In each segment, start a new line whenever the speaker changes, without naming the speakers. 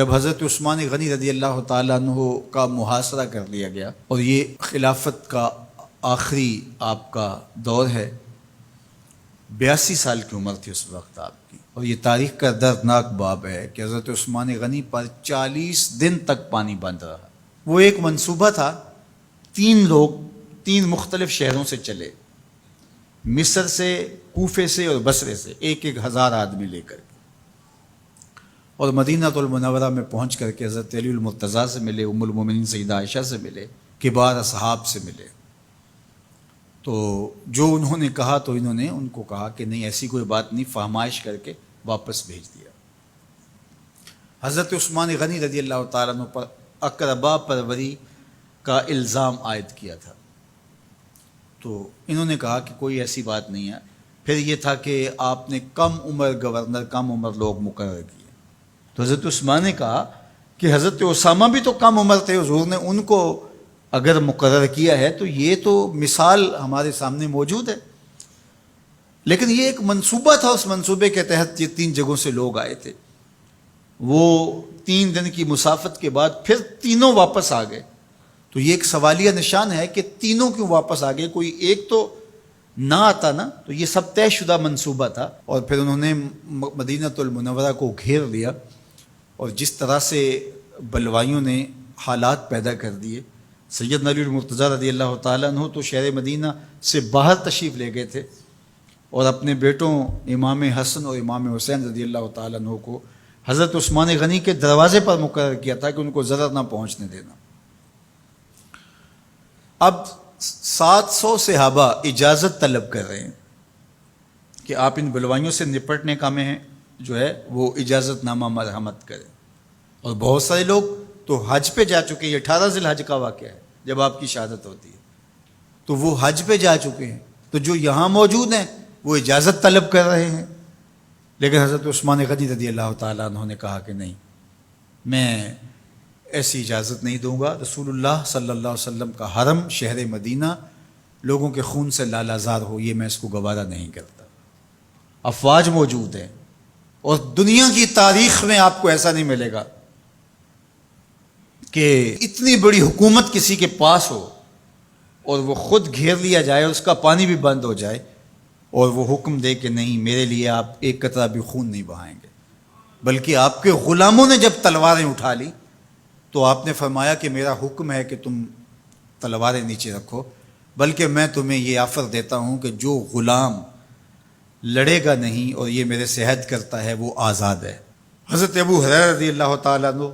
جب حضرت عثمان غنی رضی اللہ تعالیٰ عنہ کا محاصرہ کر لیا گیا اور یہ خلافت کا آخری آپ کا دور ہے، 82 سال کی عمر تھی اس وقت آپ کی، اور یہ تاریخ کا دردناک باب ہے کہ حضرت عثمان غنی پر 40 دن تک پانی بند رہا۔ وہ ایک منصوبہ تھا، 3 لوگ 3 مختلف شہروں سے چلے، مصر سے، کوفے سے اور بصرے سے، 1,000 آدمی لے کر، اور مدینہ المنورہ میں پہنچ کر کے حضرت علی المرتضیٰ سے ملے، ام المومنین سیدہ عائشہ سے ملے، کبار اصحاب سے ملے۔ تو جو انہوں نے کہا تو انہوں نے ان کو کہا کہ نہیں، ایسی کوئی بات نہیں، فہمائش کر کے واپس بھیج دیا۔ حضرت عثمان غنی رضی اللہ تعالیٰ عنہ پر اقربا پروری کا الزام عائد کیا تھا، تو انہوں نے کہا کہ کوئی ایسی بات نہیں ہے۔ پھر یہ تھا کہ آپ نے کم عمر گورنر، کم عمر لوگ مقرر کیے، تو حضرت عثمان نے کہا کہ حضرت اسامہ بھی تو کم عمر تھے، حضور نے ان کو اگر مقرر کیا ہے تو یہ تو مثال ہمارے سامنے موجود ہے، لیکن یہ ایک منصوبہ تھا، اس منصوبے کے تحت یہ 3 جگہوں سے لوگ آئے تھے۔ وہ 3 دن کی مسافت کے بعد پھر تینوں واپس آ گئے، تو یہ ایک سوالیہ نشان ہے کہ تینوں کیوں واپس آ گئے، کوئی ایک تو نہ آتا نا، تو یہ سب طے شدہ منصوبہ تھا۔ اور پھر انہوں نے مدینہ المنورہ کو گھیر لیا، اور جس طرح سے بلوائیوں نے حالات پیدا کر دیے، سیدنا علی المرتضیٰ رضی اللہ تعالیٰ عنہ تو شہر مدینہ سے باہر تشریف لے گئے تھے، اور اپنے بیٹوں امام حسن اور امام حسین رضی اللہ تعالیٰ عنہ کو حضرت عثمان غنی کے دروازے پر مقرر کیا تھا کہ ان کو ضرر نہ پہنچنے دینا۔ اب 700 صحابہ اجازت طلب کر رہے ہیں کہ آپ ان بلوائیوں سے نپٹنے کا میں جو ہے وہ اجازت نامہ مرحمت کریں، اور بہت سارے لوگ تو حج پہ جا چکے ہیں۔ 18 ذی الحج کا واقعہ ہے جب آپ کی شہادت ہوتی ہے، تو وہ حج پہ جا چکے ہیں، تو جو یہاں موجود ہیں وہ اجازت طلب کر رہے ہیں، لیکن حضرت عثمان غنی رضی اللہ تعالیٰ عنہ نے کہا کہ نہیں، میں ایسی اجازت نہیں دوں گا۔ رسول اللہ صلی اللہ علیہ وسلم کا حرم شہر مدینہ لوگوں کے خون سے لالازار ہو، یہ میں اس کو گوارا نہیں کرتا۔ افواج موجود ہیں، اور دنیا کی تاریخ میں آپ کو ایسا نہیں ملے گا کہ اتنی بڑی حکومت کسی کے پاس ہو اور وہ خود گھیر لیا جائے، اس کا پانی بھی بند ہو جائے، اور وہ حکم دے کہ نہیں، میرے لیے آپ ایک قطرہ بھی خون نہیں بہائیں گے۔ بلکہ آپ کے غلاموں نے جب تلواریں اٹھا لی تو آپ نے فرمایا کہ میرا حکم ہے کہ تم تلواریں نیچے رکھو، بلکہ میں تمہیں یہ آفر دیتا ہوں کہ جو غلام لڑے گا نہیں اور یہ میرے سے عہد کرتا ہے وہ آزاد ہے۔ حضرت ابو ہریرہ رضی اللہ تعالیٰ عنہ،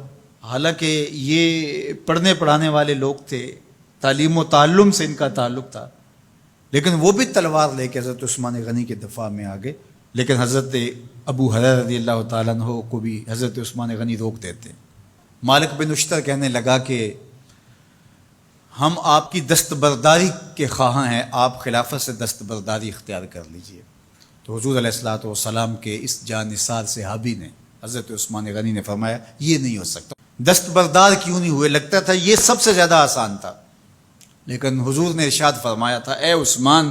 حالانکہ یہ پڑھنے پڑھانے والے لوگ تھے، تعلیم و تعلم سے ان کا تعلق تھا، لیکن وہ بھی تلوار لے کے حضرت عثمان غنی کے دفاع میں آ گئے، لیکن حضرت ابو ہریرہ رضی اللہ تعالیٰ عنہ کو بھی حضرت عثمان غنی روک دیتے۔ مالک بن اشتر کہنے لگا کہ ہم آپ کی دستبرداری کے خواہاں ہیں، آپ خلافت سے دستبرداری اختیار کر لیجئے۔ تو حضور علیہ الصلوۃ والسلام کے اس جانثار صحابی نے، حضرت عثمان غنی نے فرمایا یہ نہیں ہو سکتا۔ دستبردار کیوں نہیں ہوئے؟ لگتا تھا یہ سب سے زیادہ آسان تھا، لیکن حضور نے ارشاد فرمایا تھا، اے عثمان،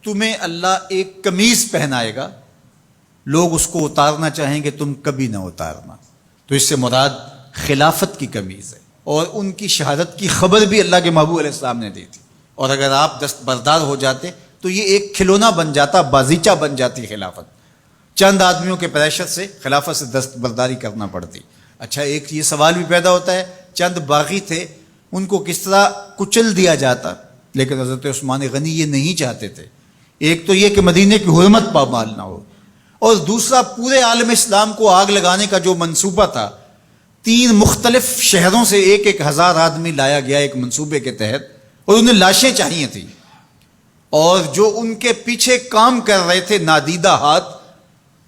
تمہیں اللہ ایک قمیض پہنائے گا، لوگ اس کو اتارنا چاہیں گے، تم کبھی نہ اتارنا۔ تو اس سے مراد خلافت کی قمیض ہے، اور ان کی شہادت کی خبر بھی اللہ کے محبوب علیہ السلام نے دی تھی، اور اگر آپ دستبردار ہو جاتے تو یہ ایک کھلونا بن جاتا، بازیچہ بن جاتی خلافت۔ چند آدمیوں کے پریشر سے خلافت سے دستبرداری کرنا پڑتی۔ اچھا، ایک یہ سوال بھی پیدا ہوتا ہے، چند باغی تھے، ان کو کس طرح کچل دیا جاتا؟ لیکن حضرت عثمان غنی یہ نہیں چاہتے تھے۔ ایک تو یہ کہ مدینے کی حرمت پامال نہ ہو، اور دوسرا پورے عالم اسلام کو آگ لگانے کا جو منصوبہ تھا، 3 مختلف شہروں سے 1,000 آدمی لایا گیا ایک منصوبے کے تحت، اور انہیں لاشیں چاہیے تھیں، اور جو ان کے پیچھے کام کر رہے تھے نادیدہ ہاتھ،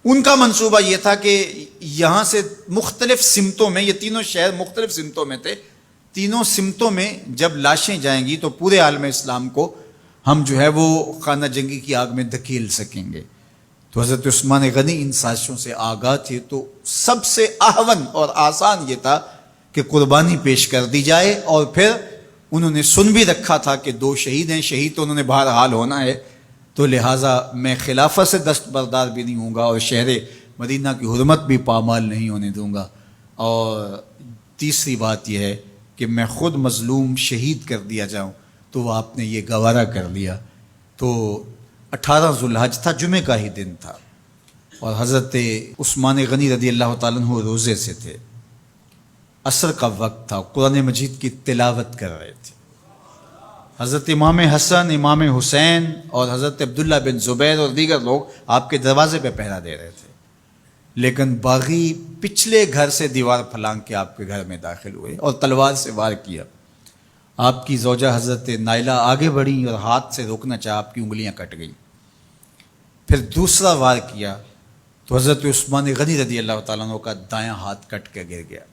ان کا منصوبہ یہ تھا کہ یہاں سے مختلف سمتوں میں، یہ تینوں شہر مختلف سمتوں میں تھے، تینوں سمتوں میں جب لاشیں جائیں گی تو پورے عالم اسلام کو ہم جو ہے وہ خانہ جنگی کی آگ میں دھکیل سکیں گے۔ تو حضرت عثمان غنی ان سازشوں سے آگاہ تھے، تو سب سے اہون اور آسان یہ تھا کہ قربانی پیش کر دی جائے، اور پھر انہوں نے سن بھی رکھا تھا کہ 2 شہید ہیں، شہید تو انہوں نے بہرحال ہونا ہے، تو لہٰذا میں خلافت سے دستبردار بھی نہیں ہوں گا، اور شہر مدینہ کی حرمت بھی پامال نہیں ہونے دوں گا۔ اور تیسری بات یہ ہے کہ میں خود مظلوم شہید کر دیا جاؤں، تو وہ آپ نے یہ گوارا کر لیا۔ تو 18 ذوالحج تھا، جمعے کا ہی دن تھا، اور حضرت عثمان غنی رضی اللہ تعالیٰ عنہ روزے سے تھے، عصر کا وقت تھا، قرآن مجید کی تلاوت کر رہے تھے۔ حضرت امام حسن، امام حسین اور حضرت عبداللہ بن زبیر اور دیگر لوگ آپ کے دروازے پہ پہرا دے رہے تھے، لیکن باغی پچھلے گھر سے دیوار پھلانگ کے آپ کے گھر میں داخل ہوئے اور تلوار سے وار کیا۔ آپ کی زوجہ حضرت نائلہ آگے بڑھی اور ہاتھ سے روکنا چاہا، آپ کی انگلیاں کٹ گئیں۔ پھر دوسرا وار کیا تو حضرت عثمان غنی رضی اللہ تعالیٰ عنہ کا دایاں ہاتھ کٹ کے گر گیا۔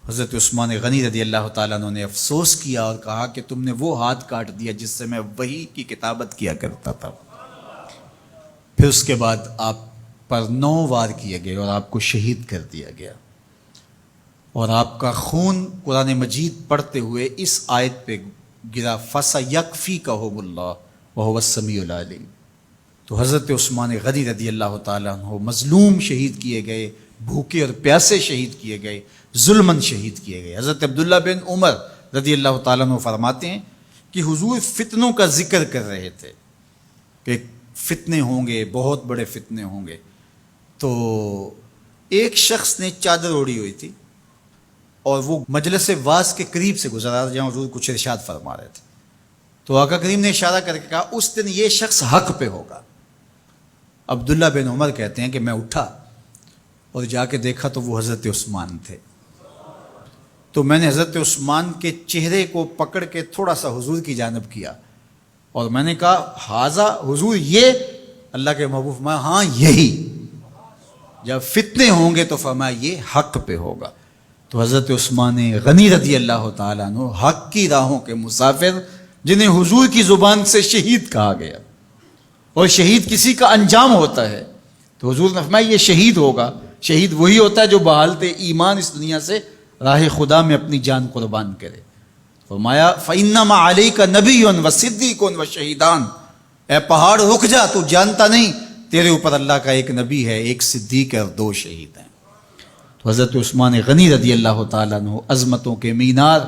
حضرت عثمان غنی رضی اللہ تعالیٰ عنہ نے افسوس کیا اور کہا کہ تم نے وہ ہاتھ کاٹ دیا جس سے میں وحی کی کتابت کیا کرتا تھا۔ پھر اس کے بعد آپ پر 9 وار کیے گئے اور آپ کو شہید کر دیا گیا، اور آپ کا خون قرآن مجید پڑھتے ہوئے اس آیت پہ گرا، فَسَيَكْفِيكَهُمُ اللَّهُ وَهُوَ السَّمِيعُ الْعَلِيمُ۔ تو حضرت عثمان غنی رضی اللہ تعالیٰ عنہ مظلوم شہید کیے گئے، بھوکے اور پیاسے شہید کیے گئے، ظلماً شہید کیے گئے۔ حضرت عبداللہ بن عمر رضی اللہ تعالیٰ عنہ فرماتے ہیں کہ حضور فتنوں کا ذکر کر رہے تھے کہ فتنے ہوں گے، بہت بڑے فتنے ہوں گے۔ تو ایک شخص نے چادر اوڑھی ہوئی تھی اور وہ مجلس واعظ کے قریب سے گزرا جہاں حضور کچھ ارشاد فرما رہے تھے، تو آقا کریم نے اشارہ کر کے کہا اس دن یہ شخص حق پہ ہوگا۔ عبداللہ بن عمر کہتے ہیں کہ میں اٹھا اور جا کے دیکھا تو وہ حضرت عثمان تھے۔ تو میں نے حضرت عثمان کے چہرے کو پکڑ کے تھوڑا سا حضور کی جانب کیا اور میں نے کہا حاذا، حضور یہ اللہ کے محبوب فرمایا ہاں یہی، جب فتنے ہوں گے تو فرمایا یہ حق پہ ہوگا۔ تو حضرت عثمان غنی رضی اللہ تعالیٰ عنہ حق کی راہوں کے مسافر، جنہیں حضور کی زبان سے شہید کہا گیا، اور شہید کسی کا انجام ہوتا ہے، تو حضور نے فرمایا یہ شہید ہوگا۔ شہید وہی ہوتا ہے جو بحالت ایمان اس دنیا سے راہ خدا میں اپنی جان قربان کرے۔ فرمایا فَإِنَّمَا عَلَيْكَ نَبِيٌّ وَصِدِّيقٌ وَشَهِيدَانِ، اے پہاڑ رک جا، تو جانتا نہیں تیرے اوپر اللہ کا ایک نبی ہے، ایک صدیق ہے اور 2 شہید ہیں۔ تو حضرت عثمان غنی رضی اللہ تعالیٰ عنہ عظمتوں کے مینار،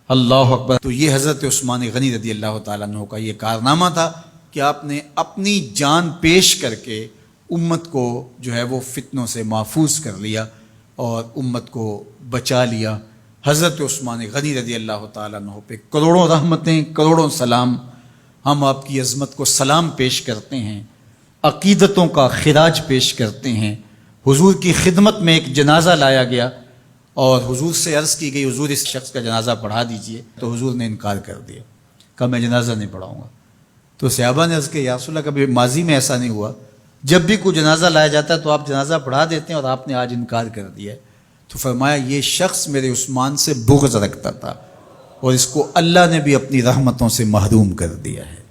اللہ اکبر۔ تو یہ حضرت عثمان غنی رضی اللہ تعالیٰ عنہ کا یہ کارنامہ تھا کہ آپ نے اپنی جان پیش کر کے امت کو جو ہے وہ فتنوں سے محفوظ کر لیا اور امت کو بچا لیا۔ حضرت عثمان غنی رضی اللہ تعالیٰ عنہ پہ کروڑوں رحمتیں، کروڑوں سلام۔ ہم آپ کی عظمت کو سلام پیش کرتے ہیں، عقیدتوں کا خراج پیش کرتے ہیں۔ حضور کی خدمت میں ایک جنازہ لایا گیا اور حضور سے عرض کی گئی حضور اس شخص کا جنازہ پڑھا دیجئے، تو حضور نے انکار کر دیا، کہا میں جنازہ نہیں پڑھاؤں گا۔ تو صحابہ نے عرض کیا یا رسول اللہ، کبھی ماضی میں ایسا نہیں ہوا، جب بھی کوئی جنازہ لایا جاتا ہے تو آپ جنازہ پڑھا دیتے ہیں اور آپ نے آج انکار کر دیا ہے۔ تو فرمایا یہ شخص میرے عثمان سے بغض رکھتا تھا اور اس کو اللہ نے بھی اپنی رحمتوں سے محروم کر دیا ہے۔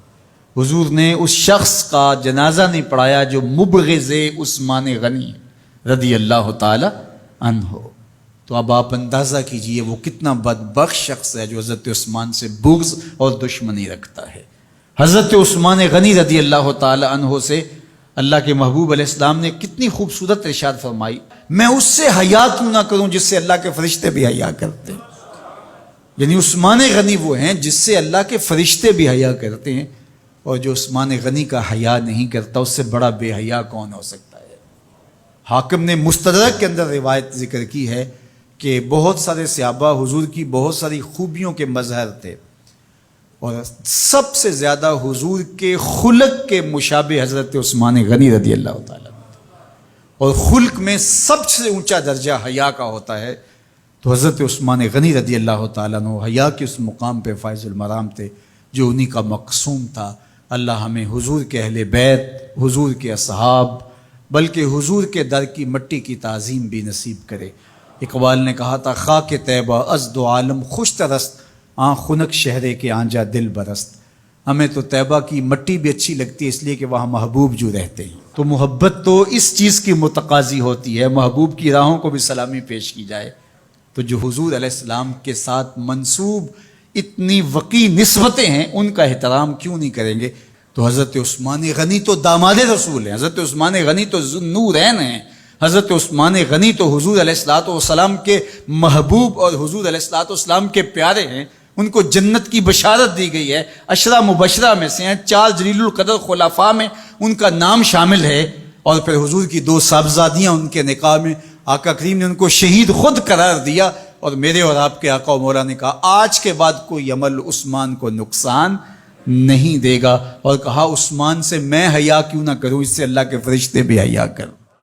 حضور نے اس شخص کا جنازہ نہیں پڑھایا جو مبغض عثمان غنی رضی اللہ تعالی عنہ۔ تو اب آپ اندازہ کیجئے وہ کتنا بدبخت شخص ہے جو حضرت عثمان سے بغض اور دشمنی رکھتا ہے۔ حضرت عثمان غنی رضی اللہ تعالی عنہ سے اللہ کے محبوب علیہ السلام نے کتنی خوبصورت ارشاد فرمائی، میں اس سے حیا کیوں نہ کروں جس سے اللہ کے فرشتے بھی حیا کرتے ہیں۔ یعنی عثمان غنی وہ ہیں جس سے اللہ کے فرشتے بھی حیا کرتے ہیں، اور جو عثمان غنی کا حیا نہیں کرتا اس سے بڑا بے حیا کون ہو سکتا ہے۔ حاکم نے مستدرک کے اندر روایت ذکر کی ہے کہ بہت سارے صحابہ حضور کی بہت ساری خوبیوں کے مظہر تھے، اور سب سے زیادہ حضور کے خلق کے مشابہ حضرت عثمان غنی رضی اللہ تعالیٰ، اور خلق میں سب سے اونچا درجہ حیا کا ہوتا ہے۔ تو حضرت عثمان غنی رضی اللہ تعالیٰ عنہ حیا کے اس مقام پہ فائز المرام تھے جو انہی کا مقصوم تھا۔ اللہ ہمیں حضور کے اہل بیت، حضور کے اصحاب، بلکہ حضور کے در کی مٹی کی تعظیم بھی نصیب کرے۔ اقبال نے کہا تھا خاک طیبہ از دو عالم خوش ترست، آن خنک شہرے کے آنجا دل برست۔ ہمیں تو طیبہ کی مٹی بھی اچھی لگتی ہے اس لیے کہ وہاں محبوب جو رہتے ہیں۔ تو محبت تو اس چیز کی متقاضی ہوتی ہے، محبوب کی راہوں کو بھی سلامی پیش کی جائے۔ تو جو حضور علیہ السلام کے ساتھ منسوب اتنی وقی نسبتیں ہیں ان کا احترام کیوں نہیں کریں گے؟ تو حضرت عثمان غنی تو داماد رسول ہیں، حضرت عثمان غنی تو ذو النورین ہیں، حضرت عثمان غنی تو حضور علیہ الصلوۃ والسلام کے محبوب اور حضور علیہ الصلوۃ والسلام کے پیارے ہیں، ان کو جنت کی بشارت دی گئی ہے، عشرہ مبشرہ میں سے ہیں، 4 جلیل القدر خلفاء میں ان کا نام شامل ہے، اور پھر حضور کی 2 صاحبزادیاں ان کے نکاح میں آقا کریم نے ان کو شہید خود قرار دیا، اور میرے اور آپ کے آقا و مولا نے کہا آج کے بعد کوئی عمل عثمان کو نقصان نہیں دے گا، اور کہا عثمان سے میں حیا کیوں نہ کروں، اس سے اللہ کے فرشتے بھی حیا کریں۔